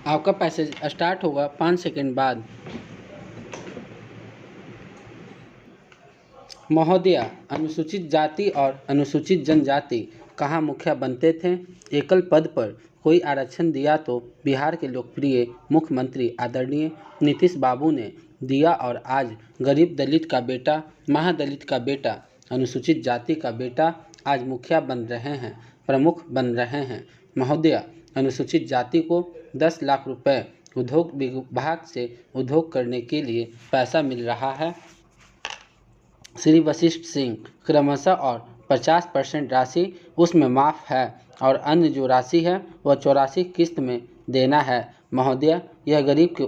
आपका passage start होगा 5 second बाद। महोदया, अनुसूचित जाति और अनुसूचित जनजाति कहाँ मुखिया बनते थे? एकल पद पर कोई आरक्षण दिया तो बिहार के लोकप्रिय मुख्यमंत्री आदरणीय नीतीश बाबू ने दिया और आज गरीब दलित का बेटा, महादलित का बेटा, अनुसूचित जाति का बेटा आज मुखिया बन रहे हैं, प्रमुख बन रहे हैं। महोदया, अनुसूचित जाति को 10 लाख रुपए उद्योग विभाग से उद्योग करने के लिए पैसा मिल रहा है। श्री वशिष्ठ सिंह, क्रमशः और 50% राशि उसमें माफ़ है और अन्य जो राशि है वह 84 किस्त में देना है। महोदया, यह गरीब के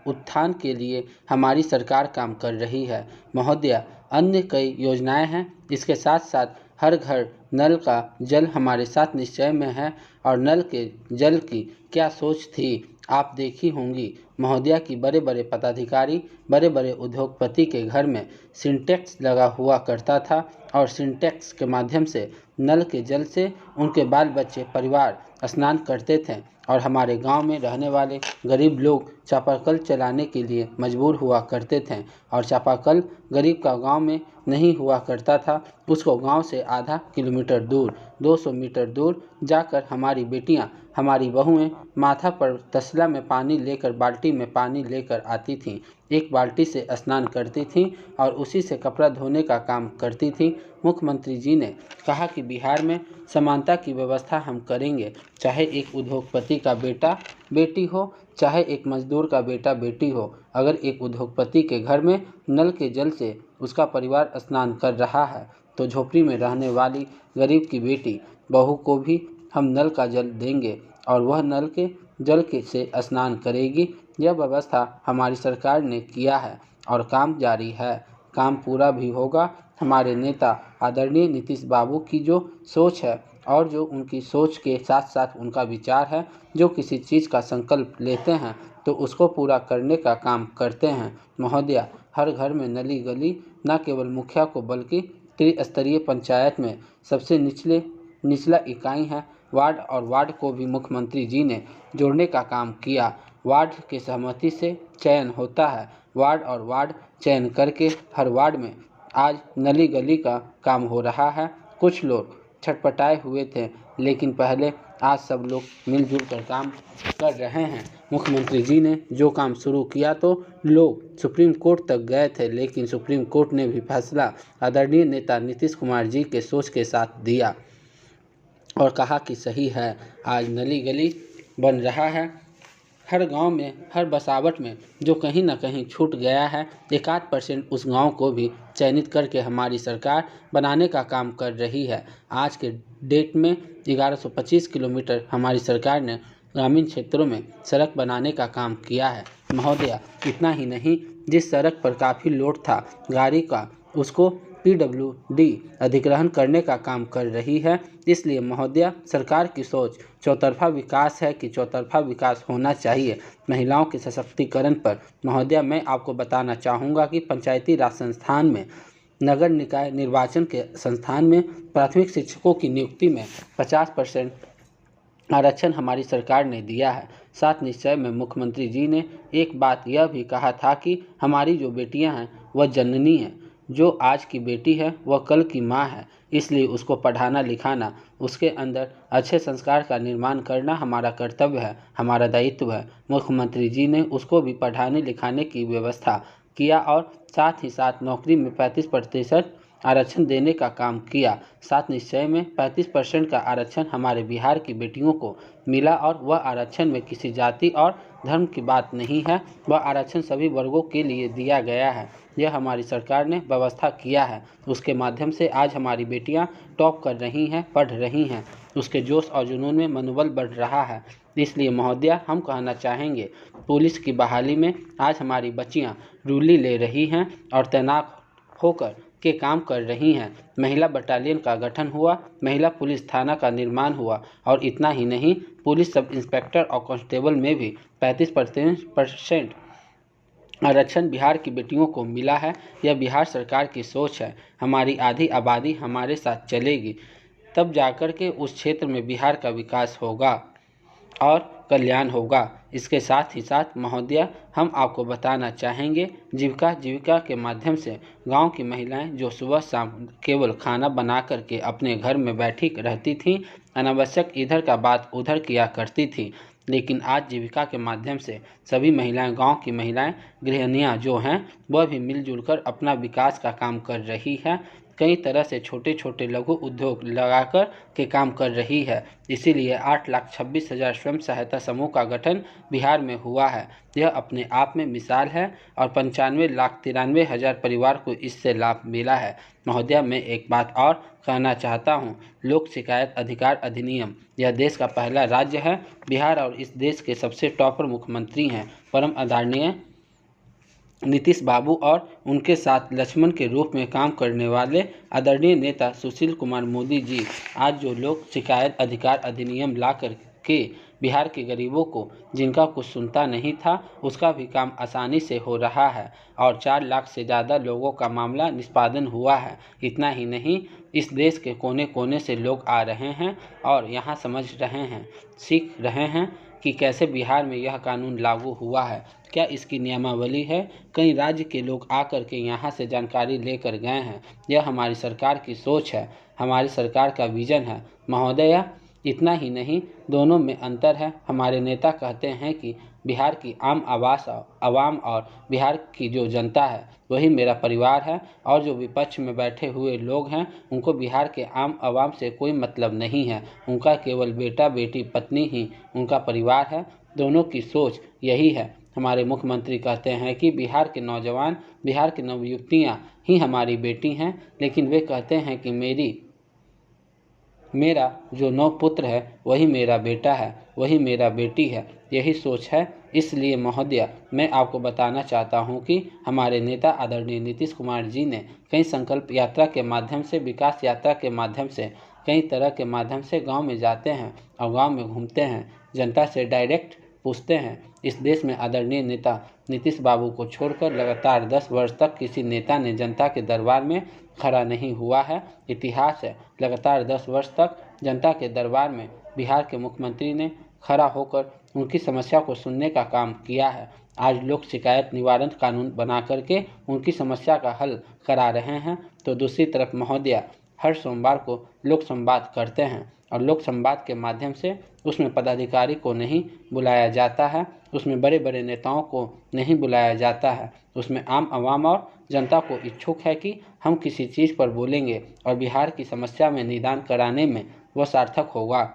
उत्थान के लिए हमारी सरकार काम कर रही है। महोदया, अन्य कई योजनाएं हैं, इसके साथ साथ हर घर नल का जल हमारे साथ निश्चय में है और नल के जल की क्या सोच थी आप देखी होंगी। महोदया की बड़े बड़े पदाधिकारी, बड़े बड़े उद्योगपति के घर में सिंटेक्स लगा हुआ करता था और सिंटेक्स के माध्यम से नल के जल से उनके बाल बच्चे परिवार स्नान करते थे और हमारे गांव में रहने वाले गरीब लोग चापाकल चलाने के लिए मजबूर हुआ करते थे और चापाकल गरीब का गांव में नहीं हुआ करता था। उसको गांव से आधा किलोमीटर दूर, 200 मीटर दूर जाकर हमारी बेटियां, हमारी बहुएं माथा पर तसला में पानी लेकर, बाल्टी में पानी लेकर आती थीं। एक बाल्टी से स्नान करती थीं और उसी से कपड़ा धोने का काम करती थीं। मुख्यमंत्री जी ने कहा कि बिहार में समानता की व्यवस्था हम करेंगे, चाहे एक उद्योगपति का बेटा बेटी हो, चाहे एक मजदूर का बेटा बेटी हो। अगर एक उद्योगपति के घर में नल के जल से उसका परिवार स्नान कर रहा है तो झोपड़ी में रहने वाली गरीब की बेटी बहू को भी हम नल का जल देंगे और वह नल के जल के से स्नान करेगी। यह व्यवस्था हमारी सरकार ने किया है और काम जारी है, काम पूरा भी होगा। हमारे नेता आदरणीय नीतीश बाबू की जो सोच है और जो उनकी सोच के साथ साथ उनका विचार है, जो किसी चीज़ का संकल्प लेते हैं तो उसको पूरा करने का काम करते हैं। महोदया, हर घर में नली गली न केवल मुखिया को बल्कि त्रिस्तरीय पंचायत में सबसे निचला इकाई है वार्ड, और वार्ड को भी मुख्यमंत्री जी ने जोड़ने का काम किया। वार्ड के सहमति से चयन होता है, वार्ड और वार्ड चयन करके हर वार्ड में आज नली गली का काम हो रहा है। कुछ लोग छटपटाए हुए थे लेकिन पहले आज सब लोग मिलजुल कर काम कर रहे हैं। मुख्यमंत्री जी ने जो काम शुरू किया तो लोग सुप्रीम कोर्ट तक गए थे, लेकिन सुप्रीम कोर्ट ने भी फैसला आदरणीय नेता नीतीश कुमार जी के सोच के साथ दिया और कहा कि सही है। आज नली गली बन रहा है, हर गांव में, हर बसावट में जो कहीं ना कहीं छूट गया है, 1% उस गांव को भी चयनित करके हमारी सरकार बनाने का काम कर रही है। आज के डेट में 1125 किलोमीटर हमारी सरकार ने ग्रामीण क्षेत्रों में सड़क बनाने का काम किया है। महोदया, इतना ही नहीं, जिस सड़क पर काफ़ी लोड था गाड़ी का, उसको PWD अधिग्रहण करने का काम कर रही है। इसलिए महोदया, सरकार की सोच चौतरफा विकास है कि चौतरफा विकास होना चाहिए। महिलाओं के सशक्तिकरण पर महोदया मैं आपको बताना चाहूँगा कि पंचायती राज संस्थान में, नगर निकाय निर्वाचन के संस्थान में प्राथमिक शिक्षकों की नियुक्ति में 50% आरक्षण हमारी सरकार ने दिया है। सात निश्चय में मुख्यमंत्री जी ने एक बात यह भी कहा था कि हमारी जो बेटियां हैं वह जननी हैं, जो आज की बेटी है वह कल की माँ है, इसलिए उसको पढ़ाना लिखाना, उसके अंदर अच्छे संस्कार का निर्माण करना हमारा कर्तव्य है, हमारा दायित्व है। मुख्यमंत्री जी ने उसको भी पढ़ाने लिखाने की व्यवस्था किया और साथ ही साथ नौकरी में 35% आरक्षण देने का काम किया। सात निश्चय में 35% का आरक्षण हमारे बिहार की बेटियों को मिला और वह आरक्षण में किसी जाति और धर्म की बात नहीं है, वह आरक्षण सभी वर्गों के लिए दिया गया है। यह हमारी सरकार ने व्यवस्था किया है, उसके माध्यम से आज हमारी बेटियां टॉप कर रही हैं, पढ़ रही हैं, उसके जोश और जुनून में मनोबल बढ़ रहा है। इसलिए महोदया, हम कहना चाहेंगे, पुलिस की बहाली में आज हमारी बच्चियां रूली ले रही हैं और तैनात होकर के काम कर रही हैं। महिला बटालियन का गठन हुआ, महिला पुलिस थाना का निर्माण हुआ और इतना ही नहीं, पुलिस सब इंस्पेक्टर और कांस्टेबल में भी 35% आरक्षण बिहार की बेटियों को मिला है। यह बिहार सरकार की सोच है। हमारी आधी आबादी हमारे साथ चलेगी, तब जाकर के उस क्षेत्र में बिहार का विकास होगा और कल्याण होगा। इसके साथ ही साथ महोदया हम आपको बताना चाहेंगे जीविका के माध्यम से गांव की महिलाएं जो सुबह शाम केवल खाना बना करके अपने घर में बैठी रहती थीं, अनावश्यक इधर का बात उधर किया करती थी, लेकिन आज जीविका के माध्यम से सभी महिलाएं, गांव की महिलाएं, गृहिणियां जो हैं वह भी मिलजुल कर अपना विकास का काम कर रही है। कई तरह से छोटे छोटे लघु उद्योग लगाकर के काम कर रही है। इसीलिए 8,26,000 स्वयं सहायता समूह का गठन बिहार में हुआ है। यह अपने आप में मिसाल है और 95,93,000 परिवार को इससे लाभ मिला है। महोदया, मैं एक बात और कहना चाहता हूँ, लोक शिकायत अधिकार अधिनियम यह देश का पहला राज्य है। बिहार और इस देश के सबसे टॉपर मुख्यमंत्री हैं परम आदरणीय नीतीश बाबू और उनके साथ लक्ष्मण के रूप में काम करने वाले आदरणीय नेता सुशील कुमार मोदी जी आज जो लोक शिकायत अधिकार अधिनियम ला कर के बिहार के गरीबों को, जिनका कुछ सुनता नहीं था, उसका भी काम आसानी से हो रहा है और 4 लाख से ज़्यादा लोगों का मामला निष्पादन हुआ है। इतना ही नहीं, इस देश के कोने कोने से लोग आ रहे हैं और यहाँ समझ रहे हैं, सीख रहे हैं कि कैसे बिहार में यह कानून लागू हुआ है, क्या इसकी नियमावली है। कई राज्य के लोग आकर के यहाँ से जानकारी लेकर गए हैं। यह हमारी सरकार की सोच है, हमारी सरकार का विजन है। महोदया, इतना ही नहीं, दोनों में अंतर है। हमारे नेता कहते हैं कि बिहार की आवाम और बिहार की जो जनता है वही मेरा परिवार है, और जो विपक्ष में बैठे हुए लोग हैं उनको बिहार के आवाम से कोई मतलब नहीं है। उनका केवल बेटा बेटी पत्नी ही उनका परिवार है। दोनों की सोच यही है। हमारे मुख्यमंत्री कहते हैं कि बिहार के नौजवान, बिहार की नवयुवतियाँ ही हमारी बेटी हैं, लेकिन वे कहते हैं कि मेरा जो 9 पुत्र है वही मेरा बेटा है, वही मेरा बेटी है। यही सोच है। इसलिए महोदया, मैं आपको बताना चाहता हूं कि हमारे नेता आदरणीय नीतीश कुमार जी ने कई संकल्प यात्रा के माध्यम से, विकास यात्रा के माध्यम से, कई तरह के माध्यम से गांव में जाते हैं और गांव में घूमते हैं, जनता से डायरेक्ट पूछते हैं। इस देश में आदरणीय नेता नीतीश बाबू को छोड़कर लगातार 10 वर्ष तक किसी नेता ने जनता के दरबार में खड़ा नहीं हुआ है। इतिहास है, लगातार 10 वर्ष तक जनता के दरबार में बिहार के मुख्यमंत्री ने खड़ा होकर उनकी समस्या को सुनने का काम किया है। आज लोक शिकायत निवारण कानून बना करके उनकी समस्या का हल करा रहे हैं, तो दूसरी तरफ महोदया, हर सोमवार को लोक संवाद करते हैं और लोक संवाद के माध्यम से उसमें पदाधिकारी को नहीं बुलाया जाता है, उसमें बड़े बड़े नेताओं को नहीं बुलाया जाता है, उसमें आम आवाम और जनता को इच्छुक है कि हम किसी चीज़ पर बोलेंगे और बिहार की समस्या में निदान कराने में वह सार्थक होगा,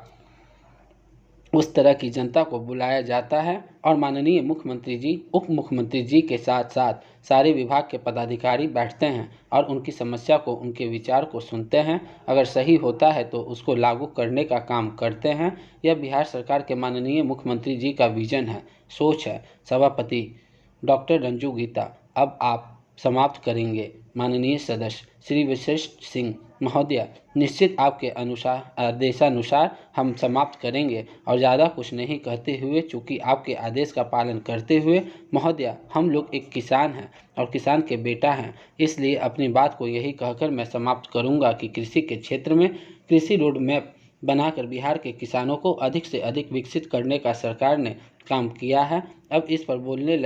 उस तरह की जनता को बुलाया जाता है। और माननीय मुख्यमंत्री जी, उप मुख्यमंत्री जी के साथ साथ सारे विभाग के पदाधिकारी बैठते हैं और उनकी समस्या को, उनके विचार को सुनते हैं। अगर सही होता है तो उसको लागू करने का काम करते हैं। यह बिहार सरकार के माननीय मुख्यमंत्री जी का विजन है, सोच है। सभापति डॉक्टर रंजू गीता अब आप समाप्त करेंगे। माननीय सदस्य श्री वशिष्ठ सिंह महोदया, निश्चित आपके आदेशानुसार हम समाप्त करेंगे और ज़्यादा कुछ नहीं कहते हुए, चूँकि आपके आदेश का पालन करते हुए महोदया, हम लोग एक किसान हैं और किसान के बेटा हैं, इसलिए अपनी बात को यही कहकर मैं समाप्त करूंगा कि कृषि के क्षेत्र में कृषि रोड मैप बनाकर बिहार के किसानों को अधिक से अधिक विकसित करने का सरकार ने काम किया है। अब इस पर बोलने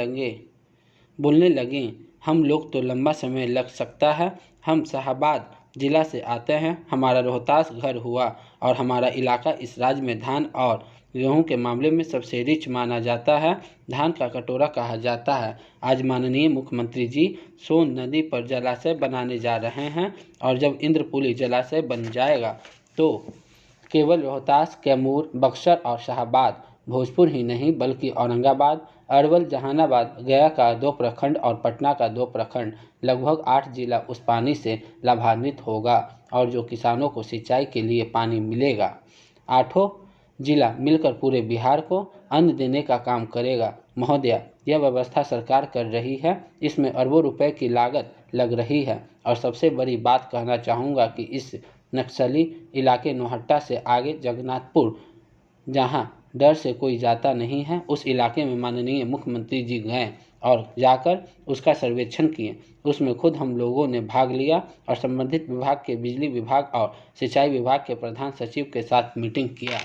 लगें हम लोग तो लंबा समय लग सकता है। हम शाहाबाद जिला से आते हैं, हमारा रोहतास घर हुआ और हमारा इलाका इस राज्य में धान और गेहूं के मामले में सबसे रिच माना जाता है, धान का कटोरा कहा जाता है। आज माननीय मुख्यमंत्री जी सोन नदी पर जलाशय बनाने जा रहे हैं और जब इंद्रपुली जलाशय बन जाएगा तो केवल रोहतास, कैमूर, बक्सर और शाहाबाद, भोजपुर ही नहीं बल्कि औरंगाबाद, अरवल, जहानाबाद, गया का 2 प्रखंड और पटना का 2 प्रखंड, लगभग 8 जिला उस पानी से लाभान्वित होगा और जो किसानों को सिंचाई के लिए पानी मिलेगा, 8 जिला मिलकर पूरे बिहार को अन्न देने का काम करेगा। महोदया, यह व्यवस्था सरकार कर रही है, इसमें अरबों रुपए की लागत लग रही है और सबसे बड़ी बात कहना चाहूँगा कि इस नक्सली इलाके नौहट्टा से आगे जगन्नाथपुर, जहां डर से कोई जाता नहीं है, उस इलाके में माननीय मुख्यमंत्री जी गए और जाकर उसका सर्वेक्षण किए। उसमें खुद हम लोगों ने भाग लिया और संबंधित विभाग के बिजली विभाग और सिंचाई विभाग के प्रधान सचिव के साथ मीटिंग किया।